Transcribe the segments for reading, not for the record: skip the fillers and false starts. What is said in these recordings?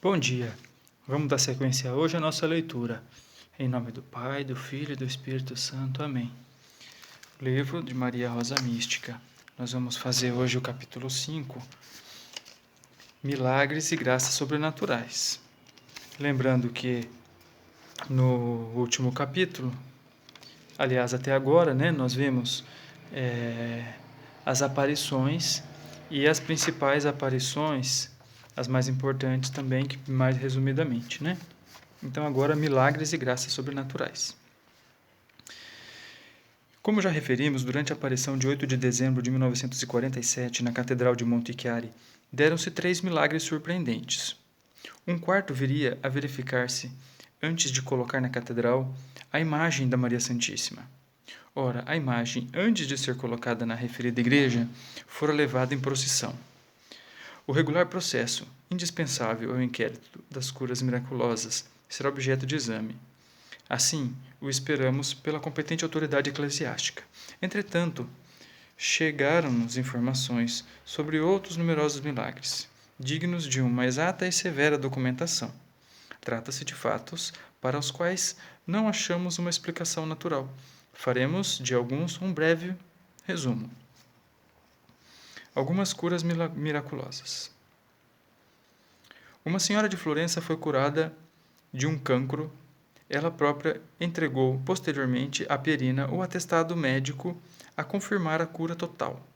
Bom dia. Vamos dar sequência hoje à nossa leitura. Em nome do Pai, do Filho e do Espírito Santo. Amém. Livro de Maria Rosa Mística. Nós vamos fazer hoje o capítulo 5, Milagres e Graças Sobrenaturais. Lembrando que no último capítulo, aliás, até agora, nós vimos as aparições e as principais aparições, as mais importantes também, que mais resumidamente, Então agora, milagres e graças sobrenaturais. Como já referimos, durante a aparição de 8 de dezembro de 1947 na Catedral de Monte Chiari, deram-se 3 milagres surpreendentes. Um quarto viria a verificar-se antes de colocar na catedral a imagem da Maria Santíssima. Ora, a imagem, antes de ser colocada na referida igreja, fora levada em procissão. O regular processo, indispensável ao inquérito das curas miraculosas, será objeto de exame. Assim, o esperamos pela competente autoridade eclesiástica. Entretanto, chegaram-nos informações sobre outros numerosos milagres, dignos de uma exata e severa documentação. Trata-se de fatos para os quais não achamos uma explicação natural. Faremos de alguns um breve resumo. Algumas curas miraculosas. Uma senhora de Florença foi curada de um cancro. Ela própria entregou posteriormente a Pierina o atestado médico a confirmar a cura total.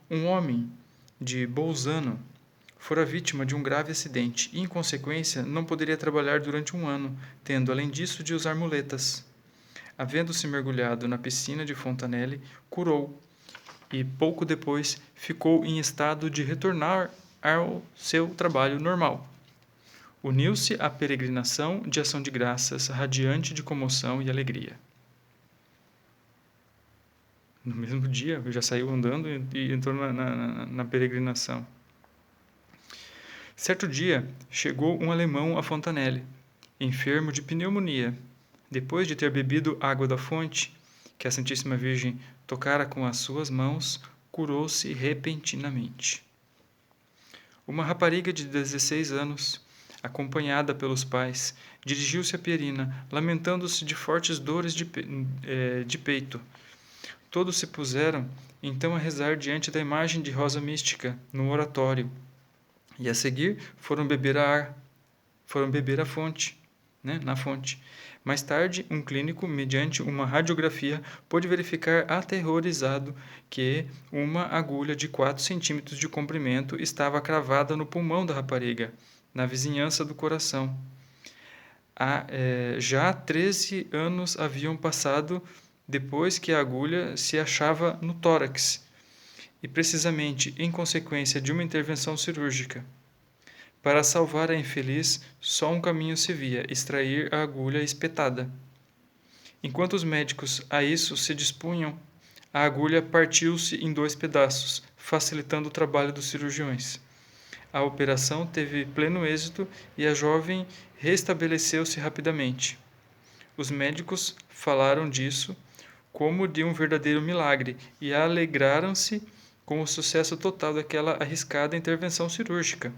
Um homem de Bolzano fora vítima de um grave acidente e, em consequência, não poderia trabalhar durante um ano, tendo, além disso, de usar muletas. Havendo-se mergulhado na piscina de Fontanelle, curou e, pouco depois, ficou em estado de retornar ao seu trabalho normal. Uniu-se à peregrinação de ação de graças, radiante de comoção e alegria. No mesmo dia, já saiu andando e entrou na peregrinação. Certo dia, chegou um alemão a Fontanelle, enfermo de pneumonia. Depois de ter bebido água da fonte, que a Santíssima Virgem tocara com as suas mãos, curou-se repentinamente. Uma rapariga de 16 anos, acompanhada pelos pais, dirigiu-se a Pierina, lamentando-se de fortes dores de peito. Todos se puseram, então, a rezar diante da imagem de Rosa Mística, no oratório, e a seguir foram beber a fonte, na fonte. Mais tarde, um clínico, mediante uma radiografia, pôde verificar aterrorizado que uma agulha de 4 centímetros de comprimento estava cravada no pulmão da rapariga, na vizinhança do coração. Já 13 anos haviam passado depois que a agulha se achava no tórax, e precisamente em consequência de uma intervenção cirúrgica. Para salvar a infeliz, só um caminho se via: extrair a agulha espetada. Enquanto os médicos a isso se dispunham, a agulha partiu-se em 2 pedaços, facilitando o trabalho dos cirurgiões. A operação teve pleno êxito e a jovem restabeleceu-se rapidamente. Os médicos falaram disso como de um verdadeiro milagre e alegraram-se com o sucesso total daquela arriscada intervenção cirúrgica.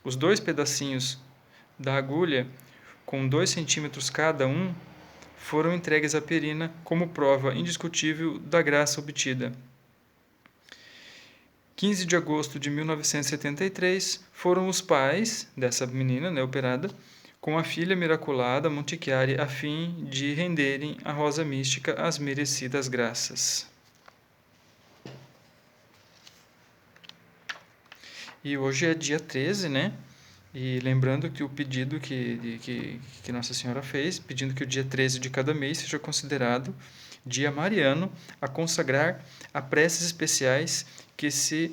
Os 2 pedacinhos da agulha, com 2 centímetros cada um, foram entregues à Pierina como prova indiscutível da graça obtida. 15 de agosto de 1973, foram os pais dessa menina, operada, com a filha miraculada Monte Chiari, a fim de renderem à Rosa Mística as merecidas graças. E hoje é dia 13, E lembrando que o pedido que Nossa Senhora fez, pedindo que o dia 13 de cada mês seja considerado dia mariano, a consagrar a preces especiais que se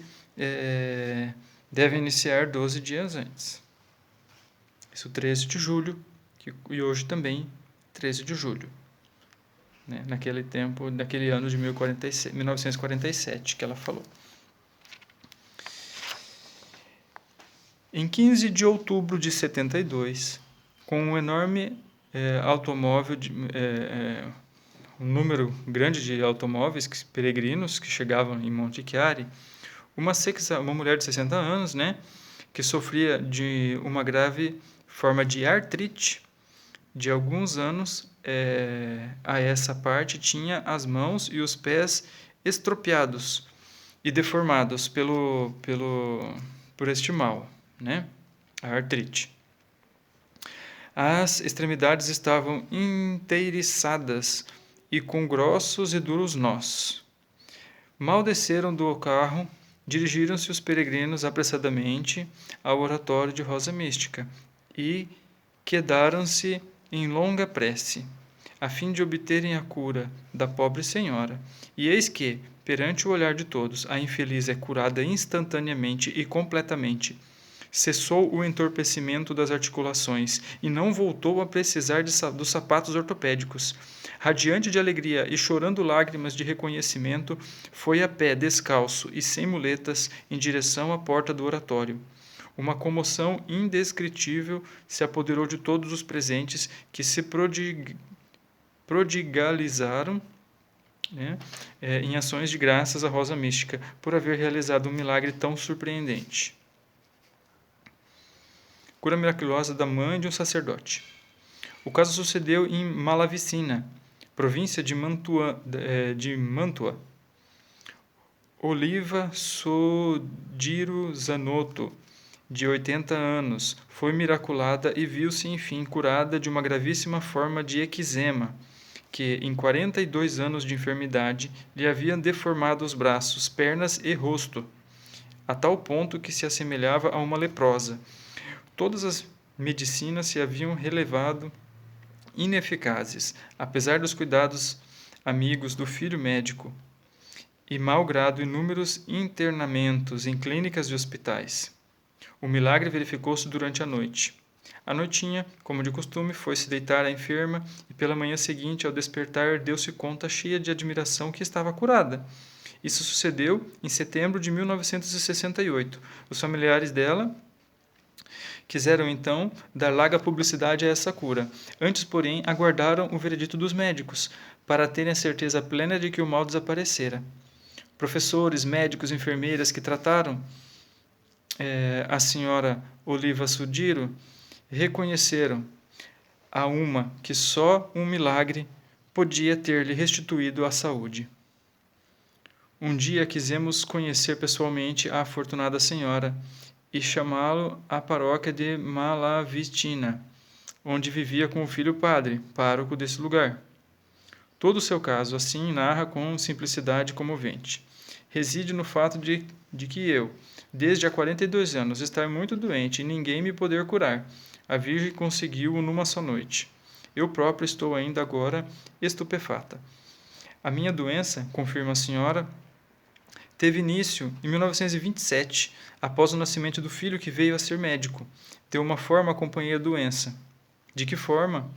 devem iniciar 12 dias antes. Isso 13 de julho, e hoje também 13 de julho. Naquele tempo, naquele ano de 1947 que ela falou. Em 15 de outubro de 72, com um enorme automóvel, um número grande de automóveis peregrinos que chegavam em Monte Chiari, uma mulher de 60 anos, que sofria de uma grave forma de artrite de alguns anos, a essa parte tinha as mãos e os pés estropiados e deformados por este mal, né? A artrite. As extremidades estavam inteiriçadas e com grossos e duros nós. Mal desceram do carro, dirigiram-se os peregrinos apressadamente ao oratório de Rosa Mística e quedaram-se em longa prece, a fim de obterem a cura da pobre senhora. E eis que, perante o olhar de todos, a infeliz é curada instantaneamente e completamente. Cessou o entorpecimento das articulações e não voltou a precisar dos sapatos ortopédicos. Radiante de alegria e chorando lágrimas de reconhecimento, foi a pé, descalço e sem muletas, em direção à porta do oratório. Uma comoção indescritível se apoderou de todos os presentes, que se prodigalizaram, né, em ações de graças à Rosa Mística por haver realizado um milagre tão surpreendente. Cura miraculosa da mãe de um sacerdote. O caso sucedeu em Malavicina, província de Mantua. Oliva Sodiro Zanotto, de 80 anos, foi miraculada e viu-se, enfim, curada de uma gravíssima forma de eczema, que, em 42 anos de enfermidade, lhe havia deformado os braços, pernas e rosto, a tal ponto que se assemelhava a uma leprosa. Todas as medicinas se haviam relevado ineficazes, apesar dos cuidados amigos do filho médico, e malgrado inúmeros internamentos em clínicas e hospitais. O milagre verificou-se durante a noite. À noitinha, como de costume, foi-se deitar a enferma e pela manhã seguinte, ao despertar, deu-se conta cheia de admiração que estava curada. Isso sucedeu em setembro de 1968. Os familiares dela quiseram, então, dar larga publicidade a essa cura. Antes, porém, aguardaram o veredito dos médicos, para terem a certeza plena de que o mal desaparecera. Professores, médicos, enfermeiras que trataram a senhora Oliva Sudiro reconheceram a uma que só um milagre podia ter-lhe restituído a saúde. Um dia quisemos conhecer pessoalmente a afortunada senhora e chamá-lo à paróquia de Malavicina, onde vivia com o filho padre, pároco desse lugar. Todo o seu caso, assim, narra com simplicidade comovente. Reside no fato de que eu, desde há 42 anos, estar muito doente e ninguém me poder curar. A Virgem conseguiu-o numa só noite. Eu próprio estou ainda agora estupefata. A minha doença, confirma a senhora, teve início em 1927, após o nascimento do filho que veio a ser médico. De uma forma acompanhei a doença. De que forma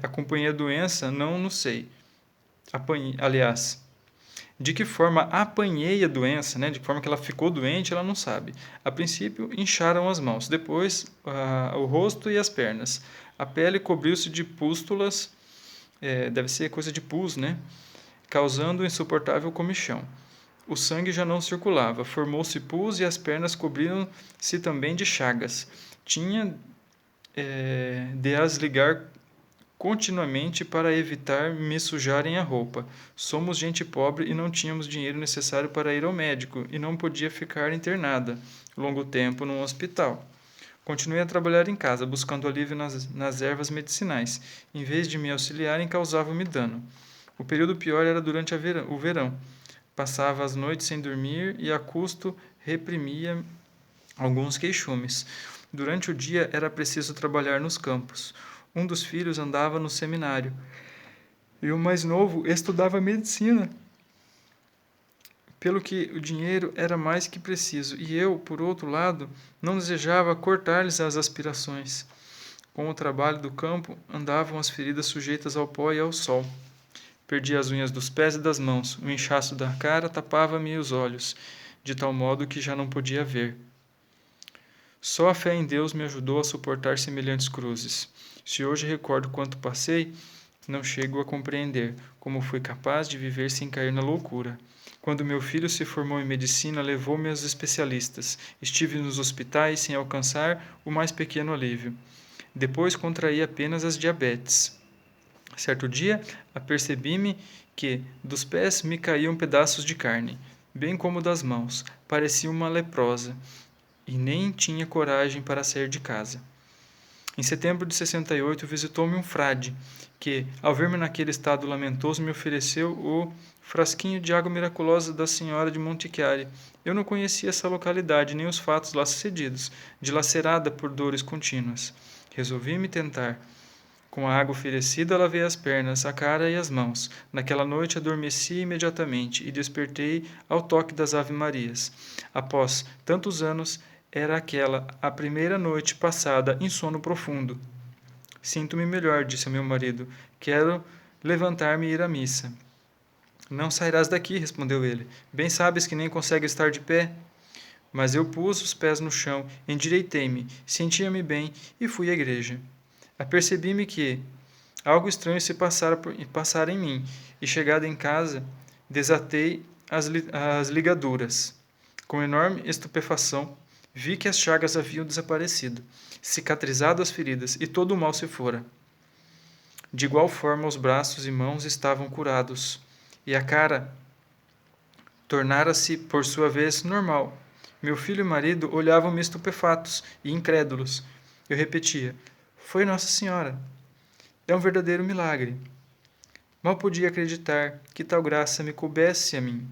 acompanhei a doença, não sei. De que forma apanhei a doença, né? De que forma que ela ficou doente, ela não sabe. A princípio, incharam as mãos, depois o rosto e as pernas. A pele cobriu-se de pústulas, deve ser coisa de pus, né? Causando insuportável comichão. O sangue já não circulava, formou-se pus e as pernas cobriram-se também de chagas. Tinha de as ligar continuamente para evitar me sujarem a roupa. Somos gente pobre e não tínhamos dinheiro necessário para ir ao médico e não podia ficar internada longo tempo num hospital. Continuei a trabalhar em casa, buscando alívio nas ervas medicinais. Em vez de me auxiliarem, causavam-me dano. O período pior era durante o verão. Passava as noites sem dormir e a custo reprimia alguns queixumes. Durante o dia era preciso trabalhar nos campos. Um dos filhos andava no seminário e o mais novo estudava medicina, pelo que o dinheiro era mais que preciso, e eu, por outro lado, não desejava cortar-lhes as aspirações. Com o trabalho do campo, andavam as feridas sujeitas ao pó e ao sol. Perdi as unhas dos pés e das mãos, o inchaço da cara tapava-me os olhos, de tal modo que já não podia ver. Só a fé em Deus me ajudou a suportar semelhantes cruzes. Se hoje recordo quanto passei, Não chego a compreender como fui capaz de viver sem cair na loucura. Quando meu filho se formou em medicina, levou-me aos especialistas. Estive nos hospitais sem alcançar o mais pequeno alívio. Depois contraí apenas as diabetes. Certo dia, apercebi-me que dos pés me caíam pedaços de carne, bem como das mãos. Parecia uma leprosa e nem tinha coragem para sair de casa. Em setembro de 68, visitou-me um frade, que, ao ver-me naquele estado lamentoso, me ofereceu o frasquinho de água miraculosa da Senhora de Montichiari. Eu não conhecia essa localidade, nem os fatos lá sucedidos, dilacerada por dores contínuas. Resolvi-me tentar. Com a água oferecida, lavei as pernas, a cara e as mãos. Naquela noite adormeci imediatamente e despertei ao toque das Ave-Marias. Após tantos anos, era aquela a primeira noite passada em sono profundo. Sinto-me melhor, disse ao meu marido. Quero levantar-me e ir à missa. Não sairás daqui, respondeu ele. Bem sabes que nem consegue estar de pé. Mas eu pus os pés no chão, endireitei-me, sentia-me bem e fui à igreja. Apercebi-me que algo estranho se passara em mim, e chegado em casa, desatei as ligaduras. Com enorme estupefação, vi que as chagas haviam desaparecido, cicatrizado as feridas, e todo o mal se fora. De igual forma, os braços e mãos estavam curados, e a cara tornara-se, por sua vez, normal. Meu filho e marido olhavam-me estupefatos e incrédulos. Eu repetia: foi Nossa Senhora. É um verdadeiro milagre. Mal podia acreditar que tal graça me coubesse a mim.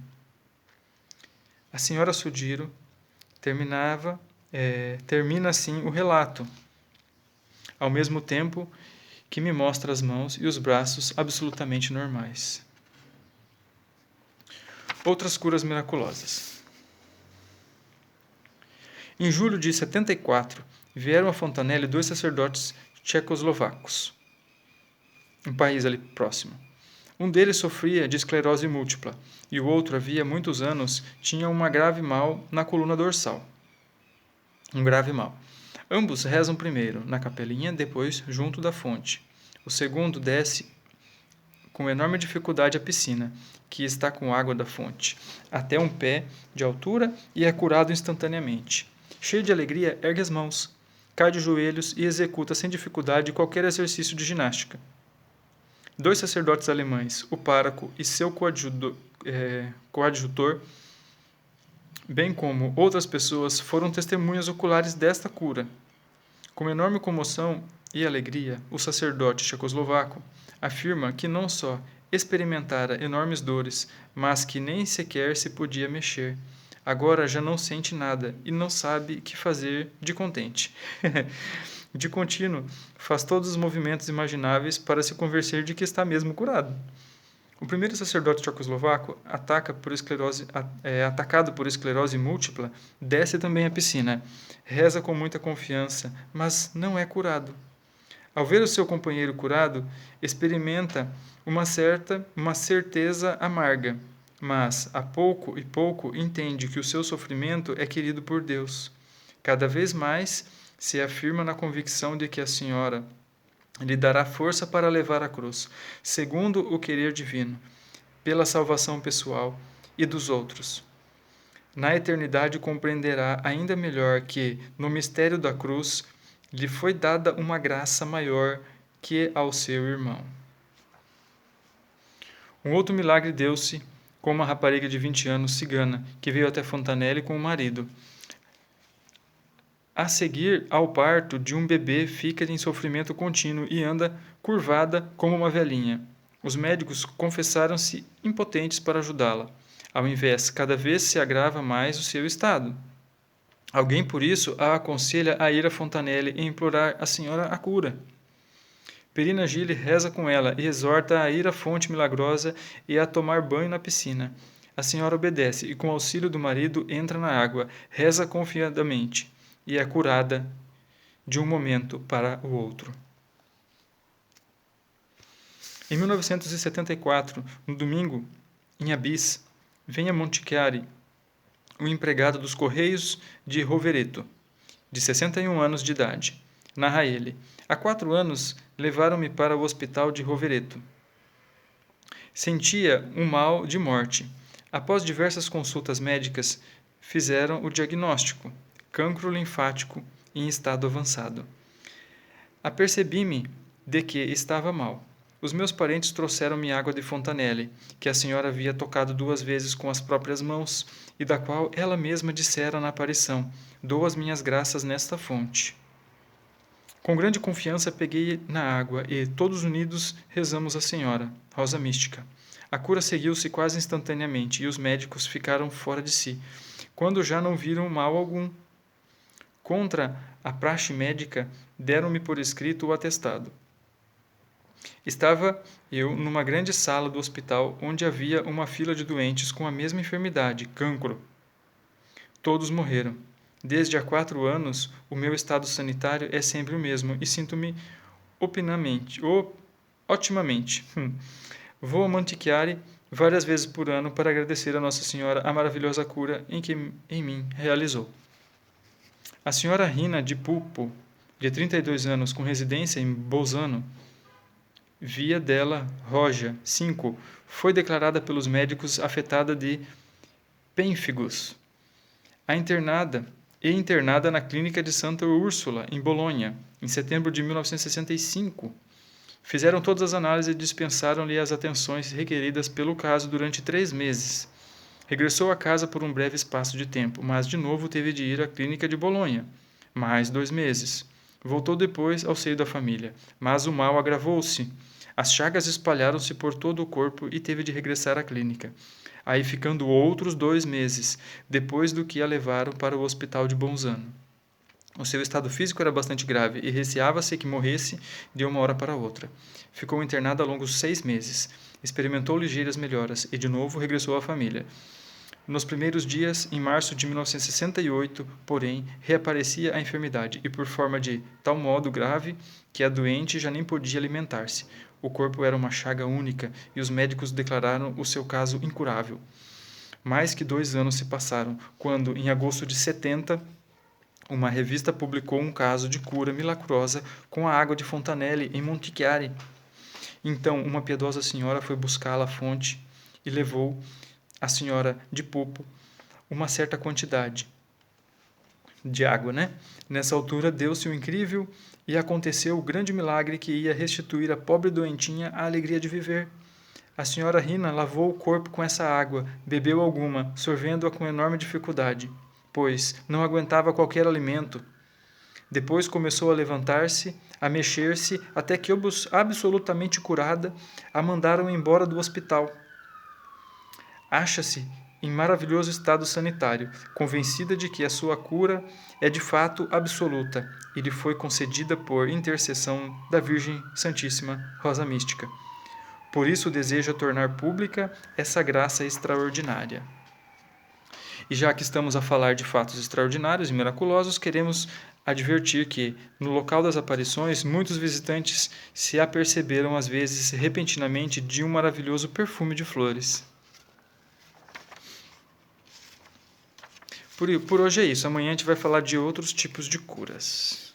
A senhora Sudiro termina assim o relato, ao mesmo tempo que me mostra as mãos e os braços absolutamente normais. Outras curas miraculosas. Em julho de 74, vieram a Fontanelle 2 sacerdotes tchecoslovacos, um país ali próximo. Um deles sofria de esclerose múltipla e o outro, havia muitos anos, tinha um grave mal na coluna dorsal. Ambos rezam primeiro na capelinha, depois junto da fonte. O segundo desce com enorme dificuldade a piscina, que está com água da fonte, até um pé de altura e é curado instantaneamente. Cheio de alegria, ergue as mãos, cai de joelhos e executa sem dificuldade qualquer exercício de ginástica. 2 sacerdotes alemães, o pároco e seu coadjutor, bem como outras pessoas, foram testemunhas oculares desta cura. Com enorme comoção e alegria, o sacerdote tchecoslovaco afirma que não só experimentara enormes dores, mas que nem sequer se podia mexer. Agora já não sente nada e não sabe que fazer de contente. De contínuo, faz todos os movimentos imagináveis para se convencer de que está mesmo curado. O primeiro sacerdote tchecoslovaco, atacado por esclerose múltipla, desce também à piscina. Reza com muita confiança, mas não é curado. Ao ver o seu companheiro curado, experimenta uma certeza amarga, mas a pouco e pouco entende que o seu sofrimento é querido por Deus. Cada vez mais se afirma na convicção de que a Senhora lhe dará força para levar a cruz, segundo o querer divino, pela salvação pessoal e dos outros. Na eternidade compreenderá ainda melhor que, no mistério da cruz, lhe foi dada uma graça maior que ao seu irmão. Um outro milagre deu-se com uma rapariga de 20 anos, cigana, que veio até Fontanelle com o marido. A seguir ao parto de um bebê, fica em sofrimento contínuo e anda curvada como uma velhinha. Os médicos confessaram-se impotentes para ajudá-la. Ao invés, cada vez se agrava mais o seu estado. Alguém, por isso, a aconselha a ir a Fontanelle e implorar à senhora a cura. Perina Gille reza com ela e exorta a ir à fonte milagrosa e a tomar banho na piscina. A senhora obedece e, com auxílio do marido, entra na água, reza confiadamente e é curada de um momento para o outro. Em 1974, no domingo, em Abis, vem a Montichiari um empregado dos Correios de Rovereto, de 61 anos de idade. Narra ele. Há 4 anos, levaram-me para o hospital de Rovereto. Sentia um mal de morte. Após diversas consultas médicas, fizeram o diagnóstico: cancro linfático em estado avançado. Apercebi-me de que estava mal. Os meus parentes trouxeram-me água de Fontanelle, que a senhora havia tocado 2 vezes com as próprias mãos, e da qual ela mesma dissera na aparição: dou as minhas graças nesta fonte. Com grande confiança peguei na água e, todos unidos, rezamos a Senhora, Rosa Mística. A cura seguiu-se quase instantaneamente e os médicos ficaram fora de si, quando já não viram mal algum. Contra a praxe médica, deram-me por escrito o atestado. Estava eu numa grande sala do hospital onde havia uma fila de doentes com a mesma enfermidade, cancro. Todos morreram. Desde há 4 anos, o meu estado sanitário é sempre o mesmo e sinto-me otimamente. Vou a Montichiari várias vezes por ano para agradecer a Nossa Senhora a maravilhosa cura em mim realizou. A senhora Rina de Pulpo, de 32 anos, com residência em Bolzano, via della Roja, 5, foi declarada pelos médicos afetada de pênfigos. Internada na clínica de Santa Úrsula, em Bolonha, em setembro de 1965. Fizeram todas as análises e dispensaram-lhe as atenções requeridas pelo caso durante 3 meses. Regressou a casa por um breve espaço de tempo, mas de novo teve de ir à clínica de Bolonha. Mais 2 meses. Voltou depois ao seio da família, mas o mal agravou-se. As chagas espalharam-se por todo o corpo e teve de regressar à clínica. Aí ficando outros 2 meses, depois do que a levaram para o hospital de Bolzano. O seu estado físico era bastante grave e receava-se que morresse de uma hora para outra. Ficou internada há longos 6 meses. Experimentou ligeiras melhoras e de novo regressou à família. Nos primeiros dias, em março de 1968, porém, reaparecia a enfermidade e por forma de tal modo grave que a doente já nem podia alimentar-se. O corpo era uma chaga única e os médicos declararam o seu caso incurável. Mais que 2 anos se passaram, quando, em agosto de 70, uma revista publicou um caso de cura milagrosa com a água de Fontanelle em Montichiari. Então, uma piedosa senhora foi buscá-la à fonte e levou à senhora de Pulpo uma certa quantidade de água, Nessa altura deu-se o incrível e aconteceu o grande milagre que ia restituir à pobre doentinha a alegria de viver. A senhora Rina lavou o corpo com essa água, bebeu alguma, sorvendo-a com enorme dificuldade, pois não aguentava qualquer alimento. Depois começou a levantar-se, a mexer-se, até que, absolutamente curada, a mandaram embora do hospital. Acha-se em maravilhoso estado sanitário, convencida de que a sua cura é de fato absoluta e lhe foi concedida por intercessão da Virgem Santíssima Rosa Mística. Por isso deseja tornar pública essa graça extraordinária. E já que estamos a falar de fatos extraordinários e miraculosos, queremos advertir que, no local das aparições, muitos visitantes se aperceberam às vezes repentinamente de um maravilhoso perfume de flores. Por hoje é isso. Amanhã a gente vai falar de outros tipos de curas.